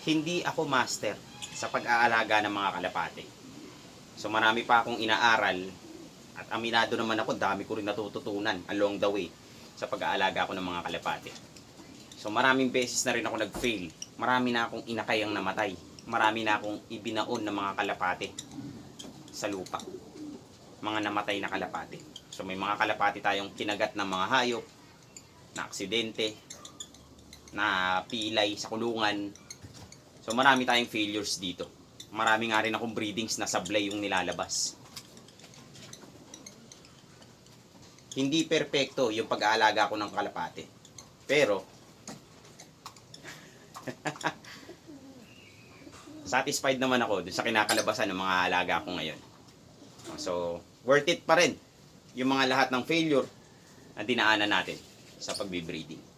hindi ako master sa pag-aalaga ng mga kalapate. So marami pa akong inaaral at aminado naman ako, dami ko rin natututunan along the way sa pag-aalaga ko ng mga kalapate. So maraming beses na rin ako nag-fail. Marami na akong inakayang namatay. Marami na akong ibinaon ng mga kalapate sa lupa. Mga namatay na kalapate. So may mga kalapate tayong kinagat ng mga hayop, na aksidente, na pilay sa kulungan. So marami tayong failures dito. Marami nga rin akong breedings na sablay yung nilalabas. Hindi perpekto yung pag-aalaga ko ng kalapate. Pero satisfied naman ako dun sa kinakalabasan ng mga alaga ko ngayon. So worth it pa rin yung mga lahat ng failure na dinaanan natin sa pagbe-breeding.